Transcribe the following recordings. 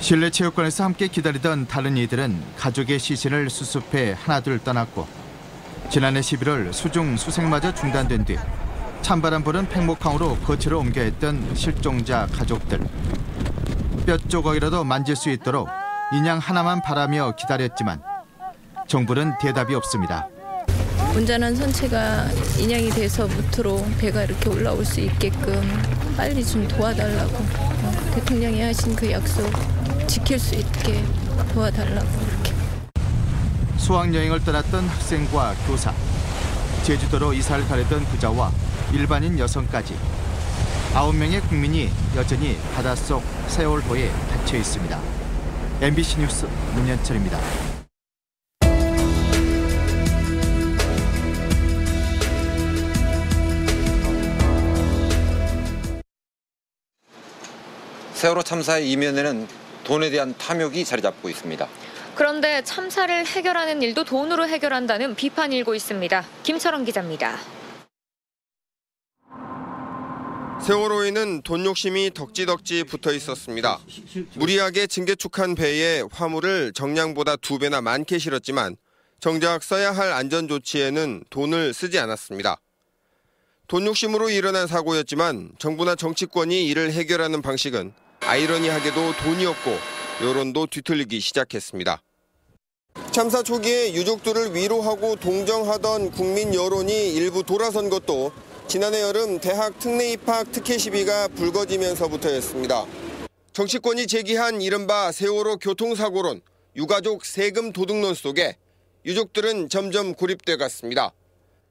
실내 체육관에서 함께 기다리던 다른 이들은 가족의 시신을 수습해 하나둘 떠났고 지난해 11월 수중 수색마저 중단된 뒤 찬바람 부는 팽목항으로 거처를 옮겨 했던 실종자 가족들. 뼈조각이라도 만질 수 있도록 인양 하나만 바라며 기다렸지만 정부는 대답이 없습니다. 온전한 선체가 인양이 돼서 무트로 배가 이렇게 올라올 수 있게끔 빨리 좀 도와달라고 대통령이 하신 그 약속 지킬 수 있게 도와달라고 이렇게. 수학여행을 떠났던 학생과 교사, 제주도로 이사를 가려던 부자와 일반인 여성까지 9명의 국민이 여전히 바닷속 세월호에 갇혀 있습니다. MBC 뉴스 문현철입니다. 세월호 참사의 이면에는 돈에 대한 탐욕이 자리 잡고 있습니다. 그런데 참사를 해결하는 일도 돈으로 해결한다는 비판이 일고 있습니다. 김철원 기자입니다. 세월호에는 돈 욕심이 덕지덕지 붙어 있었습니다. 무리하게 증개축한 배에 화물을 정량보다 2배나 많게 실었지만 정작 써야 할 안전조치에는 돈을 쓰지 않았습니다. 돈 욕심으로 일어난 사고였지만 정부나 정치권이 이를 해결하는 방식은 아이러니하게도 돈이었고 여론도 뒤틀리기 시작했습니다. 참사 초기에 유족들을 위로하고 동정하던 국민 여론이 일부 돌아선 것도 지난해 여름 대학 특례 입학 특혜 시비가 불거지면서부터였습니다. 정치권이 제기한 이른바 세월호 교통사고론, 유가족 세금 도둑론 속에 유족들은 점점 고립돼 갔습니다.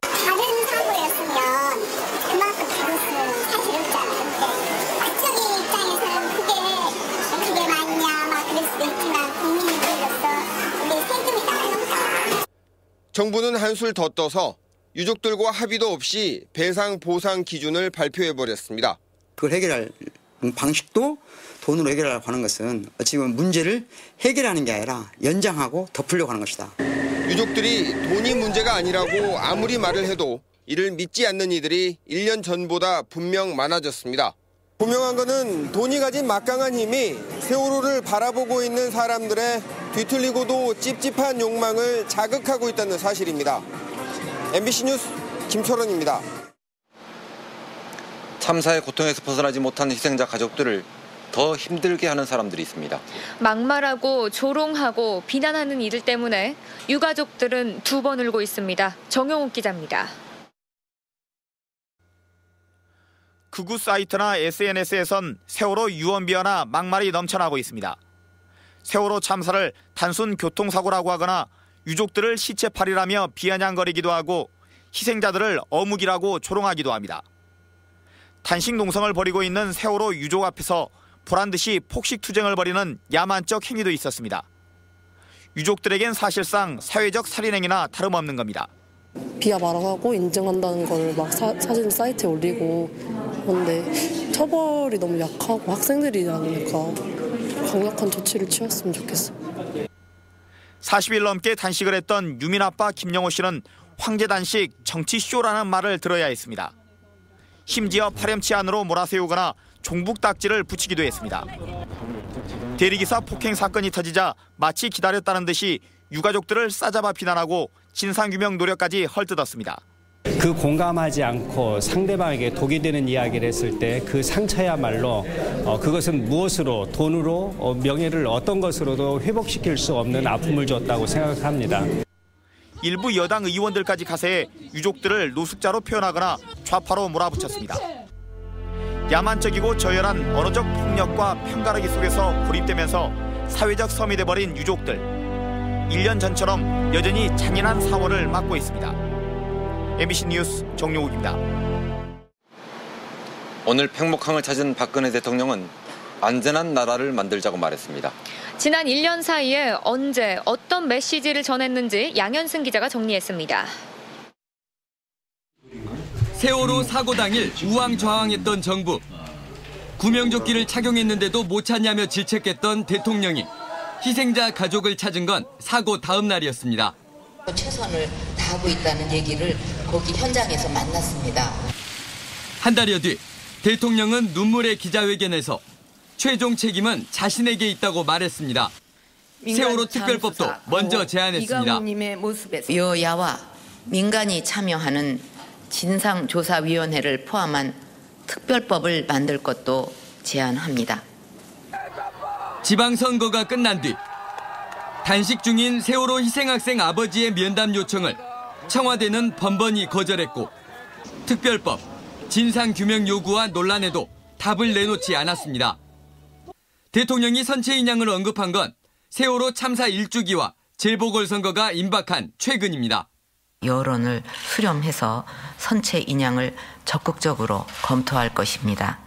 다른 사고였으면 그만큼 비로소 사실 없지 않은데 그쪽의 입장에서는 그게 맞냐 막 그럴 수도 있지만 국민으로서 우리 세금이 나가니까. 정부는 한술 더 떠서 유족들과 합의도 없이 배상 보상 기준을 발표해버렸습니다. 그걸 해결할 방식도 돈으로 해결하려고 하는 것은 어찌 보면 문제를 해결하는 게 아니라 연장하고 덮으려고 하는 것이다. 유족들이 돈이 문제가 아니라고 아무리 말을 해도 이를 믿지 않는 이들이 1년 전보다 분명 많아졌습니다. 분명한 것은 돈이 가진 막강한 힘이 세월호를 바라보고 있는 사람들의 뒤틀리고도 찝찝한 욕망을 자극하고 있다는 사실입니다. MBC 뉴스 김철원입니다. 참사의 고통에서 벗어나지 못한 희생자 가족들을 더 힘들게 하는 사람들이 있습니다. 막말하고 조롱하고 비난하는 이들 때문에 유가족들은 2번 울고 있습니다. 정용욱 기자입니다. 극우 사이트나 SNS에선 세월호 유언비어나 막말이 넘쳐나고 있습니다. 세월호 참사를 단순 교통사고라고 하거나 유족들을 시체팔이라며 비아냥거리기도 하고 희생자들을 어묵이라고 조롱하기도 합니다. 단식 농성을 벌이고 있는 세월호 유족 앞에서 보란듯이 폭식투쟁을 벌이는 야만적 행위도 있었습니다. 유족들에겐 사실상 사회적 살인행위나 다름없는 겁니다. 비하 발언하고 인증한다는 걸 막 사진 사이트에 올리고 그런데 처벌이 너무 약하고 학생들이 많으니까 강력한 조치를 취했으면 좋겠어요. 40일 넘게 단식을 했던 유민 아빠 김영호 씨는 황제 단식 정치쇼라는 말을 들어야 했습니다. 심지어 파렴치 안으로 몰아세우거나 종북 딱지를 붙이기도 했습니다. 대리기사 폭행 사건이 터지자 마치 기다렸다는 듯이 유가족들을 싸잡아 비난하고 진상규명 노력까지 헐뜯었습니다. 그 공감하지 않고 상대방에게 독이 되는 이야기를 했을 때 그 상처야말로 그것은 무엇으로 돈으로 명예를 어떤 것으로도 회복시킬 수 없는 아픔을 줬다고 생각합니다. 일부 여당 의원들까지 가세해 유족들을 노숙자로 표현하거나 좌파로 몰아붙였습니다. 야만적이고 저열한 언어적 폭력과 편가르기 속에서 고립되면서 사회적 섬이 돼버린 유족들. 1년 전처럼 여전히 잔인한 사고를 맞고 있습니다. MBC 뉴스 정용욱입니다. 오늘 팽목항을 찾은 박근혜 대통령은 안전한 나라를 만들자고 말했습니다. 지난 1년 사이에 언제 어떤 메시지를 전했는지 양현승 기자가 정리했습니다. 세월호 사고 당일 우왕좌왕했던 정부. 구명조끼를 착용했는데도 못 찾냐며 질책했던 대통령이 희생자 가족을 찾은 건 사고 다음 날이었습니다. 최선을 다하고 있다는 얘기를 거기 현장에서 만났습니다. 한 달여 뒤 대통령은 눈물의 기자회견에서 최종 책임은 자신에게 있다고 말했습니다. 세월호 특별법도 먼저 제안했습니다. 이강우님의 모습에서 여야와 민간이 참여하는 진상조사위원회를 포함한 특별법을 만들 것도 제안합니다. 지방선거가 끝난 뒤 단식 중인 세월호 희생학생 아버지의 면담 요청을 청와대는 번번이 거절했고 특별법, 진상규명 요구와 논란에도 답을 내놓지 않았습니다. 대통령이 선체 인양을 언급한 건 세월호 참사 1주기와 재보궐선거가 임박한 최근입니다. 여론을 수렴해서 선체 인양을 적극적으로 검토할 것입니다.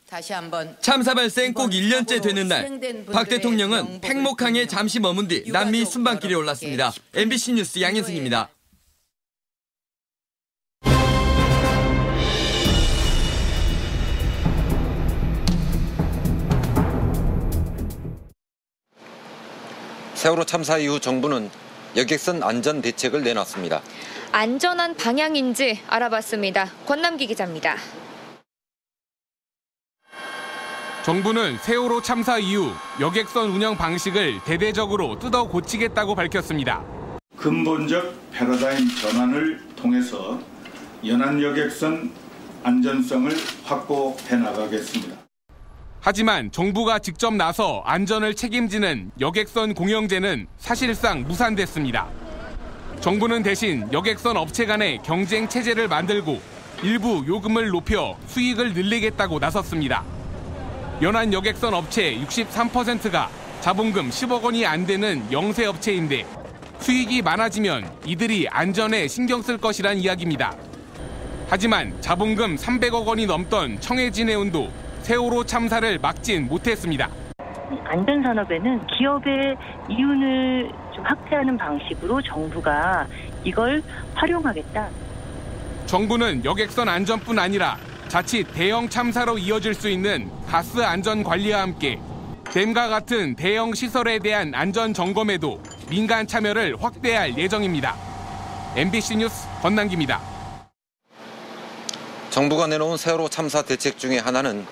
다시 한번 참사 발생 꼭 1년째 되는 날, 박 대통령은 팽목항에 잠시 머문 뒤 남미 순방길에 올랐습니다. MBC 뉴스 양현승입니다. 세월호 참사 이후 정부는 여객선 안전 대책을 내놨습니다. 안전한 방향인지 알아봤습니다. 권남기 기자입니다. 정부는 세월호 참사 이후 여객선 운영 방식을 대대적으로 뜯어 고치겠다고 밝혔습니다. 근본적 패러다임 전환을 통해서 연안 여객선 안전성을 확보해 나가겠습니다. 하지만 정부가 직접 나서 안전을 책임지는 여객선 공영제는 사실상 무산됐습니다. 정부는 대신 여객선 업체 간의 경쟁 체제를 만들고 일부 요금을 높여 수익을 늘리겠다고 나섰습니다. 연안 여객선 업체 63%가 자본금 10억 원이 안 되는 영세 업체인데 수익이 많아지면 이들이 안전에 신경 쓸 것이란 이야기입니다. 하지만 자본금 300억 원이 넘던 청해진해운도 세월호 참사를 막진 못했습니다. 안전산업에는 기업의 이윤을 좀 확대하는 방식으로 정부가 이걸 활용하겠다. 정부는 여객선 안전뿐 아니라 자칫 대형 참사로 이어질 수 있는 가스 안전 관리와 함께 댐과 같은 대형 시설에 대한 안전 점검에도 민간 참여를 확대할 예정입니다. MBC 뉴스 권남기입니다. 정부가 내놓은 세월호 참사 대책 중에 하나는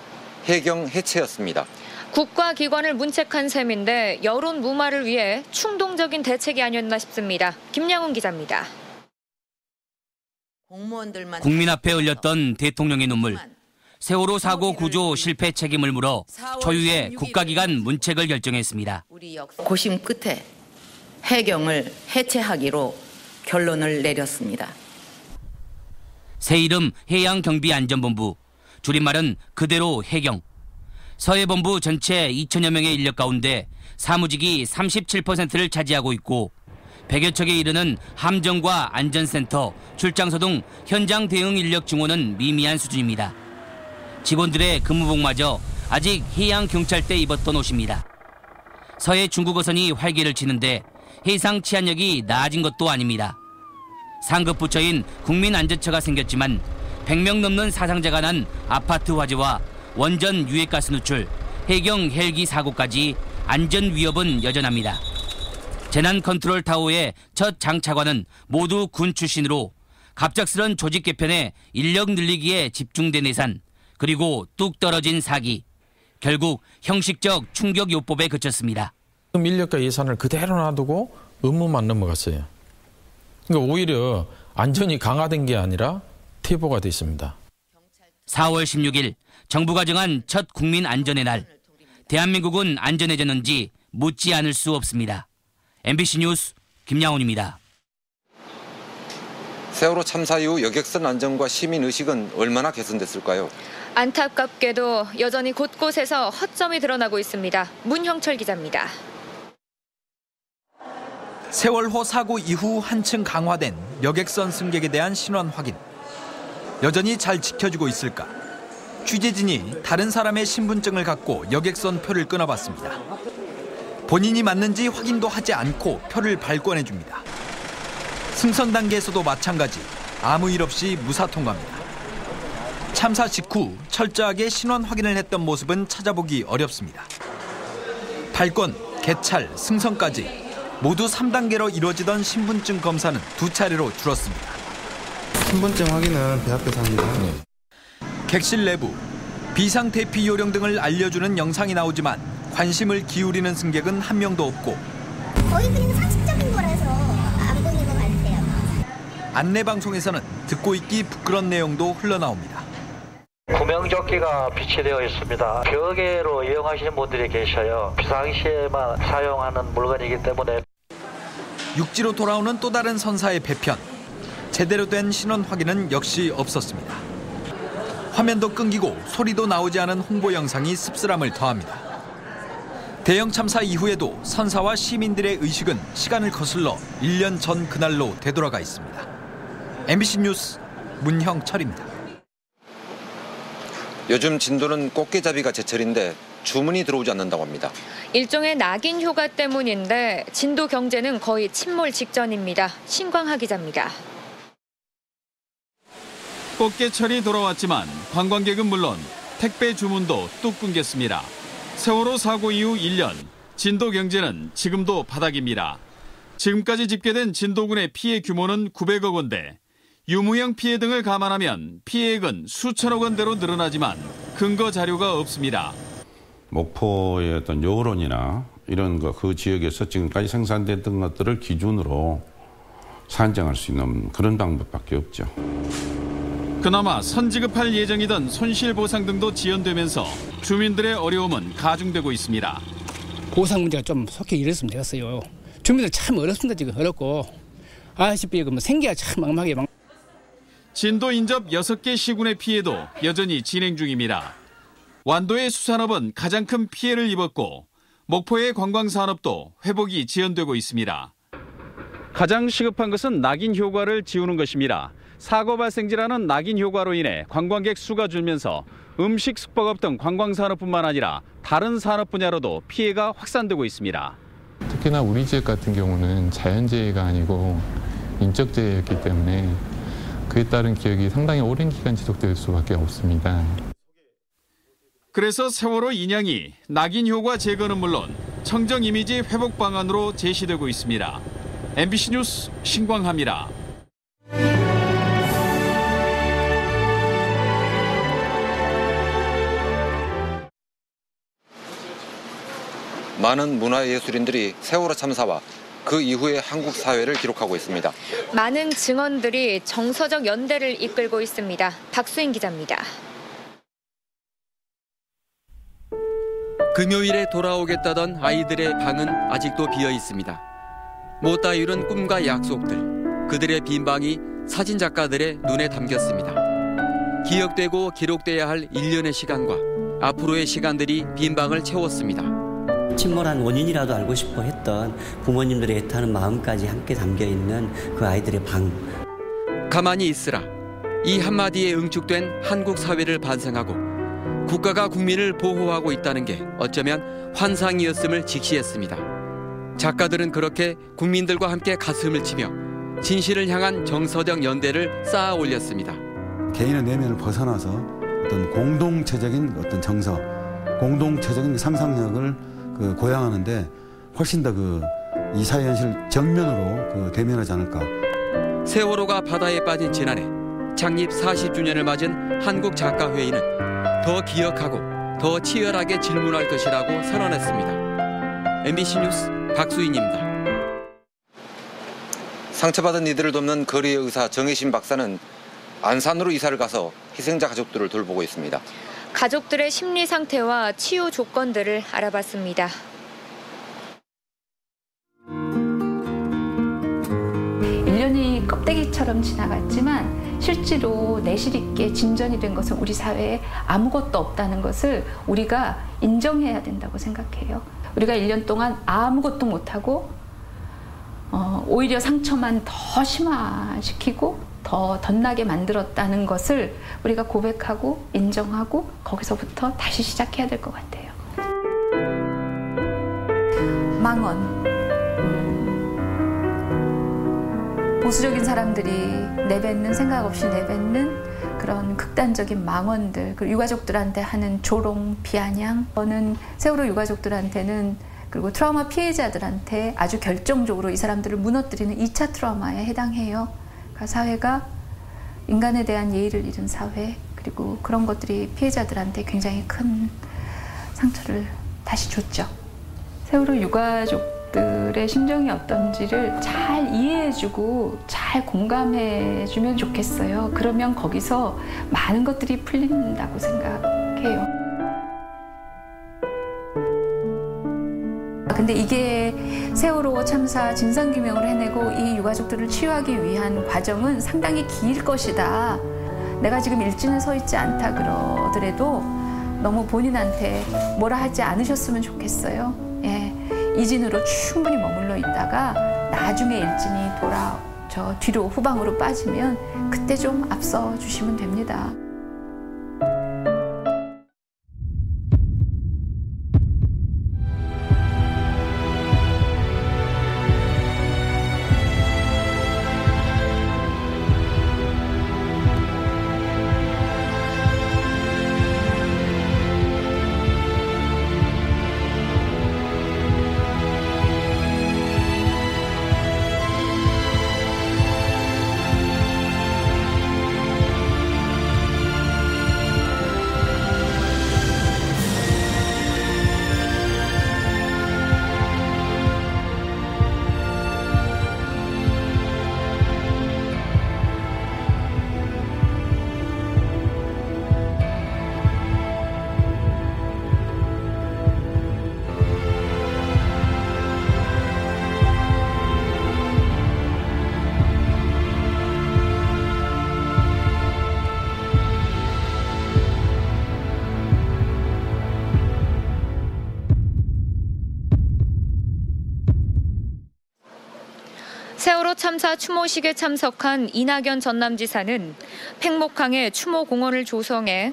해경 해체였습니다. 국가기관을 문책한 셈인데 여론 무마를 위해 충동적인 대책이 아니었나 싶습니다. 김양훈 기자입니다. 국민 앞에 흘렸던 대통령의 눈물. 세월호 사고 구조 실패 책임을 물어 초유의 국가기관 문책을 결정했습니다. 고심 끝에 해경을 해체하기로 결론을 내렸습니다. 새 이름 해양경비안전본부, 줄임말은 그대로 해경. 서해본부 전체 2천여 명의 인력 가운데 사무직이 37%를 차지하고 있고 100여 척에 이르는 함정과 안전센터, 출장소 등 현장 대응 인력 증원은 미미한 수준입니다. 직원들의 근무복마저 아직 해양경찰때 입었던 옷입니다. 서해 중국어선이 활개를 치는데 해상 치안력이 나아진 것도 아닙니다. 상급 부처인 국민안전처가 생겼지만 100명 넘는 사상자가 난 아파트 화재와 원전 유해가스 누출, 해경 헬기 사고까지 안전 위협은 여전합니다. 재난 컨트롤 타워의 첫 장차관은 모두 군 출신으로 갑작스런 조직 개편에 인력 늘리기에 집중된 예산, 그리고 뚝 떨어진 사기, 결국 형식적 충격 요법에 그쳤습니다. 인력과 예산을 그대로 놔두고 업무만 넘어갔어요. 그러니까 오히려 안전이 강화된 게 아니라 퇴보가 됐습니다. 4월 16일 정부가 정한 첫 국민 안전의 날. 대한민국은 안전해졌는지 묻지 않을 수 없습니다. MBC 뉴스 김양훈입니다. 세월호 참사 이후 여객선 안전과 시민의식은 얼마나 개선됐을까요? 안타깝게도 여전히 곳곳에서 허점이 드러나고 있습니다. 문형철 기자입니다. 세월호 사고 이후 한층 강화된 여객선 승객에 대한 신원 확인. 여전히 잘 지켜지고 있을까? 취재진이 다른 사람의 신분증을 갖고 여객선 표를 끊어봤습니다. 본인이 맞는지 확인도 하지 않고 표를 발권해줍니다. 승선 단계에서도 마찬가지, 아무 일 없이 무사 통과합니다. 참사 직후 철저하게 신원 확인을 했던 모습은 찾아보기 어렵습니다. 발권, 개찰, 승선까지 모두 3단계로 이루어지던 신분증 검사는 2차례로 줄었습니다. 신분증 확인은 배 앞에서 합니다. 객실 내부, 비상대피 요령 등을 알려주는 영상이 나오지만 관심을 기울이는 승객은 한 명도 없고 거의 그냥 상식적인 거라서 안 보이는 것 같아요. 안내방송에서는 듣고 있기 부끄러운 내용도 흘러나옵니다. 구명조끼가 비치되어 있습니다. 벽에로 이용하시는 분들이 계셔요. 비상시에만 사용하는 물건이기 때문에. 육지로 돌아오는 또 다른 선사의 배편. 제대로 된 신원 확인은 역시 없었습니다. 화면도 끊기고 소리도 나오지 않은 홍보 영상이 씁쓸함을 더합니다. 대형 참사 이후에도 선사와 시민들의 의식은 시간을 거슬러 1년 전 그날로 되돌아가 있습니다. MBC 뉴스 문형철입니다. 요즘 진도는 꽃게잡이가 제철인데 주문이 들어오지 않는다고 합니다. 일종의 낙인 효과 때문인데 진도 경제는 거의 침몰 직전입니다. 신광하 기자입니다. 꽃게철이 돌아왔지만 관광객은 물론 택배 주문도 뚝 끊겼습니다. 세월호 사고 이후 1년, 진도 경제는 지금도 바닥입니다. 지금까지 집계된 진도군의 피해 규모는 900억 원대. 유무형 피해 등을 감안하면 피해액은 수천억 원대로 늘어나지만 근거 자료가 없습니다. 목포의 어떤 여론이나 이런 그 지역에서 지금까지 생산됐던 것들을 기준으로 산정할 수 있는 그런 방법밖에 없죠. 그나마 선지급할 예정이던 손실보상 등도 지연되면서 주민들의 어려움은 가중되고 있습니다. 보상 문제가 좀 속히 이랬으면 되겠어요. 주민들 참 어렵습니다. 지금 어렵고 아시다시피 생계가 참 막막해. 진도 인접 6개 시군의 피해도 여전히 진행 중입니다. 완도의 수산업은 가장 큰 피해를 입었고 목포의 관광산업도 회복이 지연되고 있습니다. 가장 시급한 것은 낙인 효과를 지우는 것입니다. 사고 발생지라는 낙인 효과로 인해 관광객 수가 줄면서 음식 숙박업 등 관광산업뿐만 아니라 다른 산업 분야로도 피해가 확산되고 있습니다. 특히나 우리 지역 같은 경우는 자연재해가 아니고 인적재해였기 때문에 그에 따른 기억이 상당히 오랜 기간 지속될 수밖에 없습니다. 그래서 세월호 인양이 낙인 효과 제거는 물론 청정 이미지 회복 방안으로 제시되고 있습니다. MBC 뉴스 신광하입니다. 많은 문화예술인들이 세월호 참사와 그 이후의 한국 사회를 기록하고 있습니다. 많은 증언들이 정서적 연대를 이끌고 있습니다. 박수인 기자입니다. 금요일에 돌아오겠다던 아이들의 방은 아직도 비어 있습니다. 못다 이룬 꿈과 약속들, 그들의 빈 방이 사진 작가들의 눈에 담겼습니다. 기억되고 기록돼야 할 1년의 시간과 앞으로의 시간들이 빈 방을 채웠습니다. 침몰한 원인이라도 알고 싶어 했던 부모님들의 애타는 마음까지 함께 담겨있는 그 아이들의 방. 가만히 있으라. 이 한마디에 응축된 한국 사회를 반성하고 국가가 국민을 보호하고 있다는 게 어쩌면 환상이었음을 직시했습니다. 작가들은 그렇게 국민들과 함께 가슴을 치며 진실을 향한 정서적 연대를 쌓아 올렸습니다. 개인의 내면을 벗어나서 어떤 공동체적인 어떤 정서, 공동체적인 상상력을 고양하는데 훨씬 더 이 사회 현실 정면으로 대면하지 않을까. 세월호가 바다에 빠진 지난해 창립 40주년을 맞은 한국작가회의는 더 기억하고 더 치열하게 질문할 것이라고 선언했습니다. MBC 뉴스 박수인입니다. 상처받은 이들을 돕는 거리의 의사 정혜신 박사는 안산으로 이사를 가서 희생자 가족들을 돌보고 있습니다. 가족들의 심리 상태와 치유 조건들을 알아봤습니다. (1년이) 껍데기처럼 지나갔지만 실제로 내실 있게 진전이 된 것은 우리 사회에 아무것도 없다는 것을 우리가 인정해야 된다고 생각해요. 우리가 1년 동안 아무것도 못하고 오히려 상처만 더 심화시키고 더 덧나게 만들었다는 것을 우리가 고백하고 인정하고 거기서부터 다시 시작해야 될 것 같아요. 망언. 보수적인 사람들이 내뱉는, 생각 없이 내뱉는 그런 극단적인 망언들, 그리고 유가족들한테 하는 조롱, 비아냥, 저는 세월호 유가족들한테는 그리고 트라우마 피해자들한테 아주 결정적으로 이 사람들을 무너뜨리는 2차 트라우마에 해당해요. 그러니까 사회가 인간에 대한 예의를 잃은 사회, 그리고 그런 것들이 피해자들한테 굉장히 큰 상처를 다시 줬죠. 세월호 유가족들의 심정이 어떤지를 잘 이해해주고 잘 공감해주면 좋겠어요. 그러면 거기서 많은 것들이 풀린다고 생각해요. 근데 이게 세월호 참사 진상규명을 해내고 이 유가족들을 치유하기 위한 과정은 상당히 길 것이다. 내가 지금 일진에 서 있지 않다 그러더라도 너무 본인한테 뭐라 하지 않으셨으면 좋겠어요. 예, 이진으로 충분히 머물러 있다가 나중에 일진이 저 뒤로 후방으로 빠지면 그때 좀 앞서 주시면 됩니다. 세월호 참사 추모식에 참석한 이낙연 전남지사는 팽목항에 추모공원을 조성해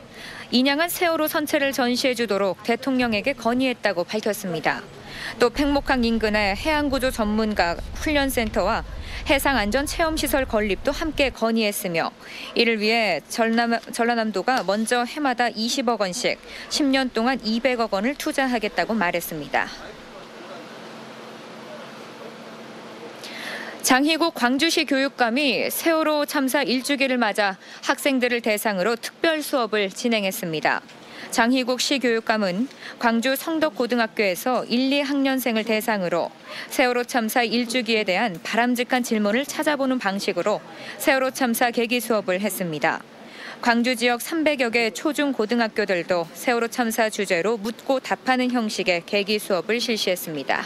인양한 세월호 선체를 전시해주도록 대통령에게 건의했다고 밝혔습니다. 또 팽목항 인근의 해양구조 전문가 훈련센터와 해상안전체험시설 건립도 함께 건의했으며 이를 위해 전라남도가 먼저 해마다 20억 원씩 10년 동안 200억 원을 투자하겠다고 말했습니다. 장희국 광주시 교육감이 세월호 참사 1주기를 맞아 학생들을 대상으로 특별 수업을 진행했습니다. 장희국 시 교육감은 광주 성덕고등학교에서 1, 2학년생을 대상으로 세월호 참사 1주기에 대한 바람직한 질문을 찾아보는 방식으로 세월호 참사 계기 수업을 했습니다. 광주 지역 300여 개 초중고등학교들도 세월호 참사 주제로 묻고 답하는 형식의 계기 수업을 실시했습니다.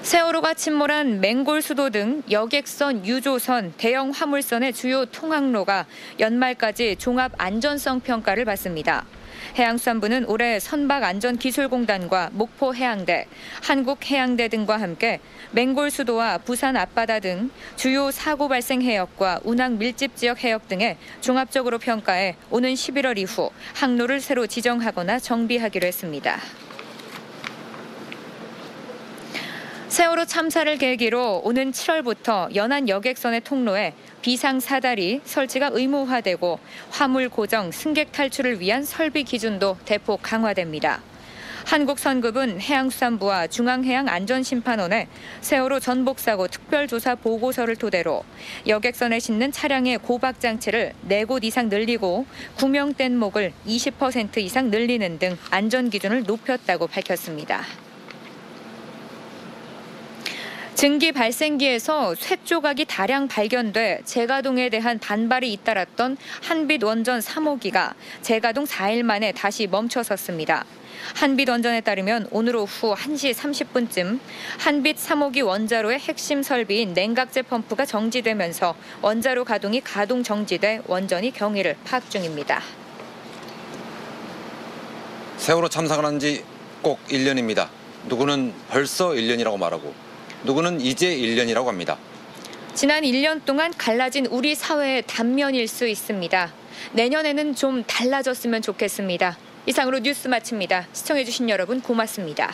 세월호가 침몰한 맹골수도 등 여객선, 유조선, 대형 화물선의 주요 통항로가 연말까지 종합 안전성 평가를 받습니다. 해양수산부는 올해 선박안전기술공단과 목포해양대, 한국해양대 등과 함께 맹골수도와 부산 앞바다 등 주요 사고 발생 해역과 운항 밀집 지역 해역 등에 종합적으로 평가해 오는 11월 이후 항로를 새로 지정하거나 정비하기로 했습니다. 세월호 참사를 계기로 오는 7월부터 연안 여객선의 통로에 비상사다리 설치가 의무화되고 화물 고정, 승객 탈출을 위한 설비 기준도 대폭 강화됩니다. 한국선급은 해양수산부와 중앙해양안전심판원에 세월호 전복사고 특별조사 보고서를 토대로 여객선에 싣는 차량의 고박장치를 4곳 이상 늘리고 구명 뗏목을 20% 이상 늘리는 등 안전기준을 높였다고 밝혔습니다. 증기 발생기에서 쇳조각이 다량 발견돼 재가동에 대한 반발이 잇따랐던 한빛원전 3호기가 재가동 4일 만에 다시 멈춰섰습니다. 한빛원전에 따르면 오늘 오후 1시 30분쯤 한빛 3호기 원자로의 핵심 설비인 냉각제 펌프가 정지되면서 원자로 가동이 가동 정지돼 원전이 경위를 파악 중입니다. 세월호 참사가 난 지 꼭 1년입니다. 누구는 벌써 1년이라고 말하고 누구는 이제 1년이라고 합니다. 지난 1년 동안 갈라진 우리 사회의 단면일 수 있습니다. 내년에는 좀 달라졌으면 좋겠습니다. 이상으로 뉴스 마칩니다. 시청해주신 여러분 고맙습니다.